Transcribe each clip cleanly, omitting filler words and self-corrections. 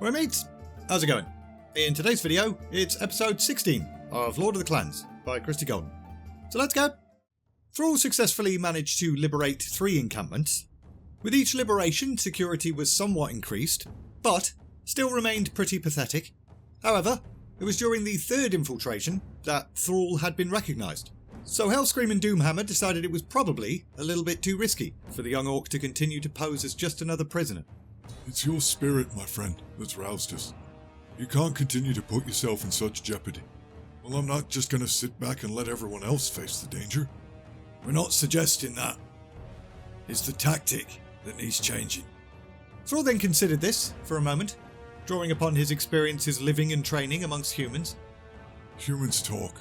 Right mates, how's it going? In today's video, it's episode 16 of Lord of the Clans by Christie Golden. So let's go! Thrall successfully managed to liberate 3 encampments. With each liberation, security was somewhat increased, but still remained pretty pathetic. However, it was during the 3rd infiltration that Thrall had been recognised. So Hellscream and Doomhammer decided it was probably a little bit too risky for the young orc to continue to pose as just another prisoner. It's your spirit, my friend, that's roused us. You can't continue to put yourself in such jeopardy. Well, I'm not just going to sit back and let everyone else face the danger. We're not suggesting that. It's the tactic that needs changing. Thrall then considered this for a moment, drawing upon his experiences living and training amongst humans. Humans talk.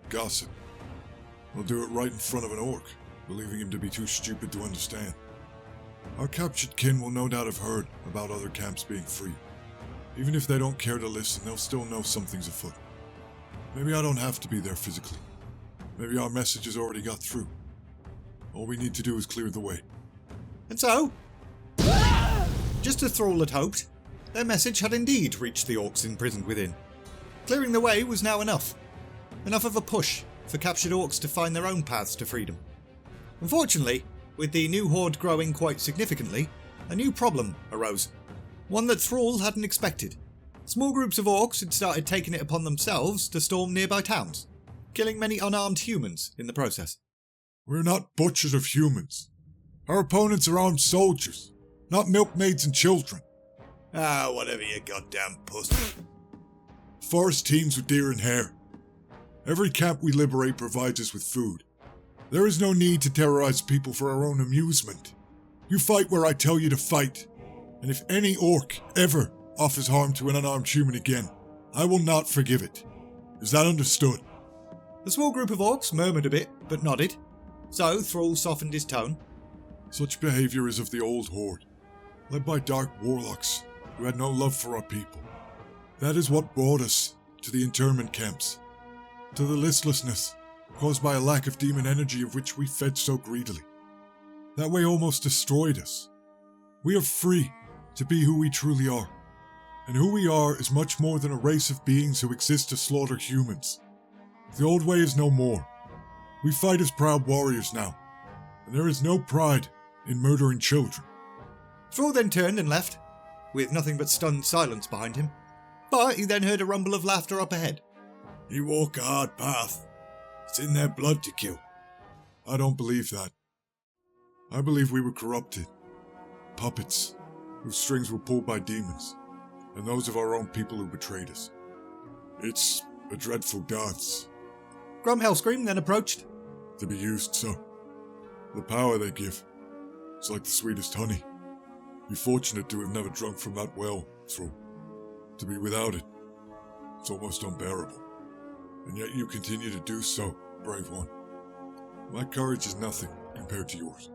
Gossip. They'll do it right in front of an orc, believing him to be too stupid to understand. Our captured kin will no doubt have heard about other camps being free. Even if they don't care to listen, they'll still know something's afoot. Maybe I don't have to be there physically. Maybe our message has already got through. All we need to do is clear the way. And so, just as Thrall had hoped, their message had indeed reached the orcs imprisoned within. Clearing the way was now enough. Enough of a push for captured orcs to find their own paths to freedom. Unfortunately, with the new horde growing quite significantly, a new problem arose. One that Thrall hadn't expected. Small groups of orcs had started taking it upon themselves to storm nearby towns, killing many unarmed humans in the process. We're not butchers of humans. Our opponents are armed soldiers, not milkmaids and children. Ah, whatever you goddamn puss. Forest teems with deer and hare. Every camp we liberate provides us with food. There is no need to terrorize people for our own amusement. You fight where I tell you to fight. And if any orc ever offers harm to an unarmed human again, I will not forgive it. Is that understood? The small group of orcs murmured a bit, but nodded. So Thrall softened his tone. Such behavior is of the old horde, led by dark warlocks who had no love for our people. That is what brought us to the internment camps, to the listlessness caused by a lack of demon energy of which we fed so greedily. That way almost destroyed us. We are free to be who we truly are, and who we are is much more than a race of beings who exist to slaughter humans. The old way is no more. We fight as proud warriors now, and there is no pride in murdering children. Thrall then turned and left, with nothing but stunned silence behind him. But he then heard a rumble of laughter up ahead. You walk a hard path. It's in their blood to kill. I don't believe that. I believe we were corrupted. Puppets, whose strings were pulled by demons, and those of our own people who betrayed us. It's a dreadful dance. Grunt Hellscream then approached. To be used so. The power they give, it's like the sweetest honey. Be fortunate to have never drunk from that well, Thrall. To be without it, it's almost unbearable. And yet you continue to do so, brave one. My courage is nothing compared to yours.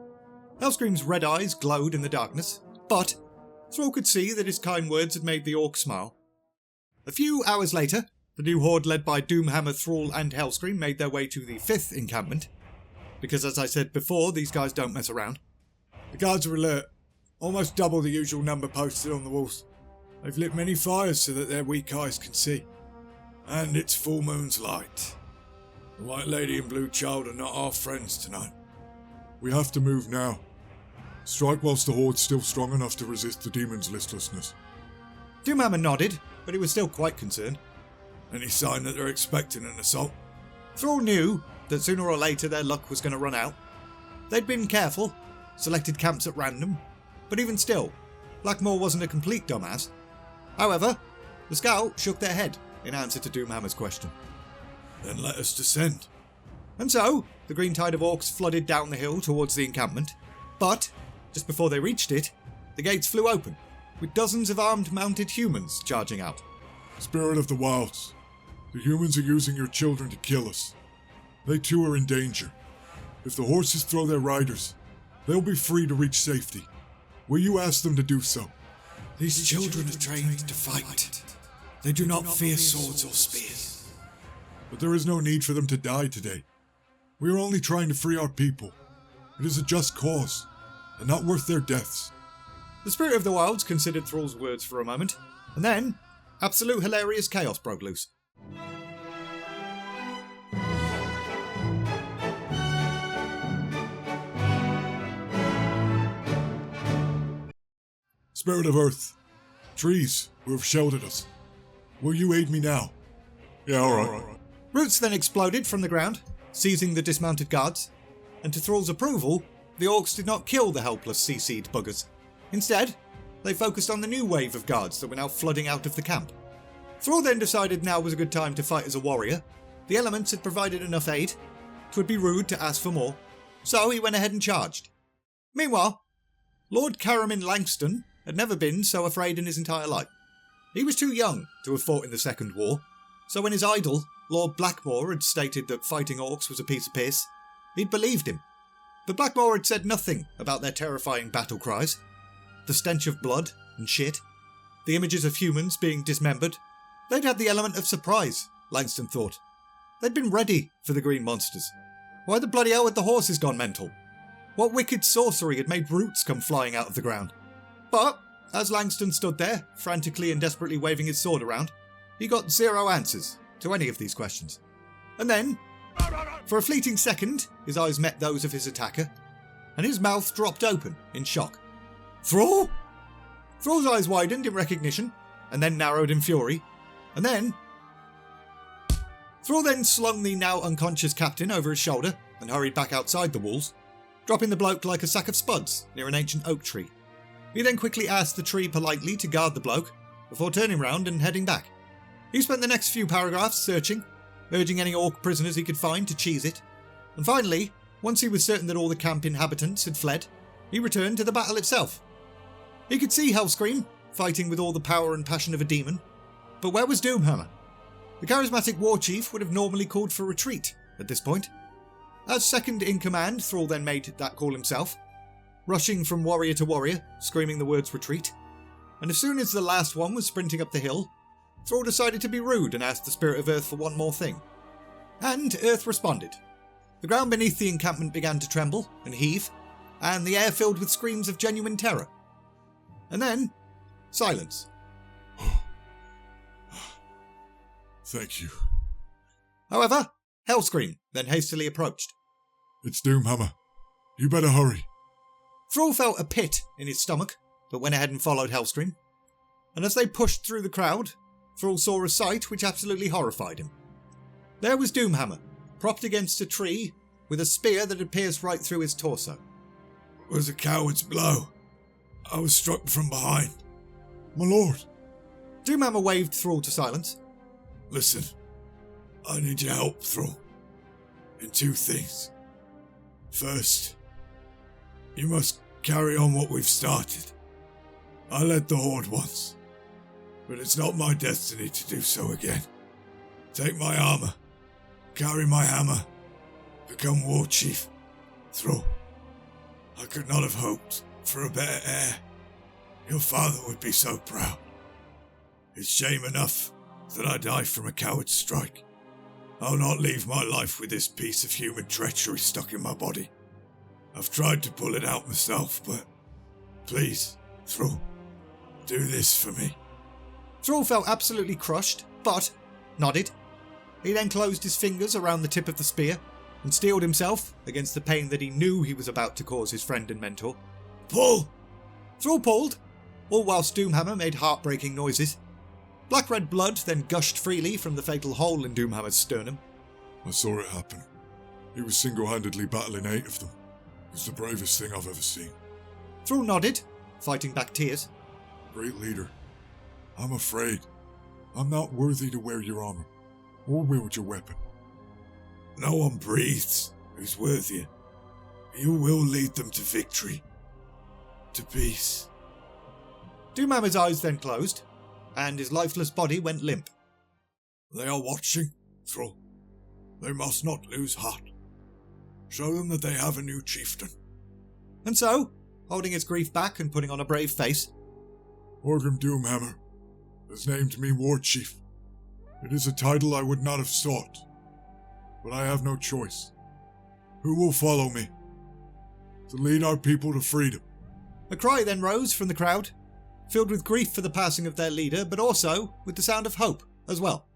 Hellscream's red eyes glowed in the darkness, but Thrall could see that his kind words had made the orc smile. A few hours later, the new horde led by Doomhammer, Thrall and Hellscream made their way to the 5th encampment, because as I said before, these guys don't mess around. The guards are alert, almost double the usual number posted on the walls. They've lit many fires so that their weak eyes can see. And it's full moon's light. The White Lady and Blue Child are not our friends tonight. We have to move now. Strike whilst the horde's still strong enough to resist the demon's listlessness. Doomhammer nodded, but he was still quite concerned. Any sign that they're expecting an assault? Thrall knew that sooner or later their luck was going to run out. They'd been careful, selected camps at random, but even still, Blackmore wasn't a complete dumbass. However, the scout shook their head in answer to Doomhammer's question. Then let us descend. And so, the green tide of orcs flooded down the hill towards the encampment, but, just before they reached it, the gates flew open, with dozens of armed mounted humans charging out. Spirit of the Wilds, the humans are using your children to kill us. They too are in danger. If the horses throw their riders, they'll be free to reach safety. Will you ask them to do so? These children are trained to fight. They do not fear swords or spears. But there is no need for them to die today. We are only trying to free our people. It is a just cause, and not worth their deaths. The Spirit of the Wilds considered Thrall's words for a moment, and then absolute hilarious chaos broke loose. Spirit of Earth, trees who have sheltered us, will you aid me now? Yeah, alright. Roots then exploded from the ground, seizing the dismounted guards, and to Thrall's approval, the orcs did not kill the helpless CC'd buggers. Instead, they focused on the new wave of guards that were now flooding out of the camp. Thrall then decided now was a good time to fight as a warrior. The elements had provided enough aid. 'Twould be rude to ask for more, so he went ahead and charged. Meanwhile, Lord Caramin Langston had never been so afraid in his entire life. He was too young to have fought in the Second War, so when his idol, Lord Blackmore, had stated that fighting orcs was a piece of piss, he'd believed him. But Blackmore had said nothing about their terrifying battle cries, the stench of blood and shit, the images of humans being dismembered. They'd had the element of surprise, Langston thought. They'd been ready for the green monsters. Why the bloody hell had the horses gone mental? What wicked sorcery had made roots come flying out of the ground? But, as Langston stood there, frantically and desperately waving his sword around, he got zero answers to any of these questions. And then, for a fleeting second, his eyes met those of his attacker, and his mouth dropped open in shock. Thrall? Thrall's eyes widened in recognition, and then narrowed in fury, and then... Thrall then slung the now unconscious captain over his shoulder and hurried back outside the walls, dropping the bloke like a sack of spuds near an ancient oak tree. He then quickly asked the tree politely to guard the bloke, before turning round and heading back. He spent the next few paragraphs searching, urging any orc prisoners he could find to cheese it, and finally, once he was certain that all the camp inhabitants had fled, he returned to the battle itself. He could see Hellscream, fighting with all the power and passion of a demon, but where was Doomhammer? The charismatic war chief would have normally called for retreat at this point. As second in command, Thrall then made that call himself, rushing from warrior to warrior, screaming the words retreat, and as soon as the last one was sprinting up the hill, Thrall decided to be rude and asked the Spirit of Earth for one more thing. And Earth responded. The ground beneath the encampment began to tremble and heave, and the air filled with screams of genuine terror. And then, silence. Thank you. However, Hellscream then hastily approached. It's Doomhammer. You better hurry. Thrall felt a pit in his stomach, but went ahead and followed Hellscream. And as they pushed through the crowd, Thrall saw a sight which absolutely horrified him. There was Doomhammer, propped against a tree, with a spear that had pierced right through his torso. It was a coward's blow. I was struck from behind. My lord. Doomhammer waved Thrall to silence. Listen, I need your help, Thrall. In two things. First, you must carry on what we've started. I led the Horde once, but it's not my destiny to do so again. Take my armor, carry my hammer, become war chief. Thrall, I could not have hoped for a better heir. Your father would be so proud. It's shame enough that I die from a coward's strike. I'll not leave my life with this piece of human treachery stuck in my body. I've tried to pull it out myself, but please, Thrall, do this for me. Thrall felt absolutely crushed, but nodded. He then closed his fingers around the tip of the spear and steeled himself against the pain that he knew he was about to cause his friend and mentor. Pull! Thrall pulled, all whilst Doomhammer made heartbreaking noises. Black-red blood then gushed freely from the fatal hole in Doomhammer's sternum. I saw it happen. He was single-handedly battling 8 of them. It was the bravest thing I've ever seen. Thrall nodded, fighting back tears. Great leader. I'm afraid. I'm not worthy to wear your armor, or wield your weapon. No one breathes who's worthier. You will lead them to victory. To peace. Doomhammer's eyes then closed, and his lifeless body went limp. They are watching, Thrall. They must not lose heart. Show them that they have a new chieftain. And so, holding his grief back and putting on a brave face, Orgrim Doomhammer has named me War Chief. It is a title I would not have sought, but I have no choice. Who will follow me to lead our people to freedom? A cry then rose from the crowd, filled with grief for the passing of their leader, but also with the sound of hope as well.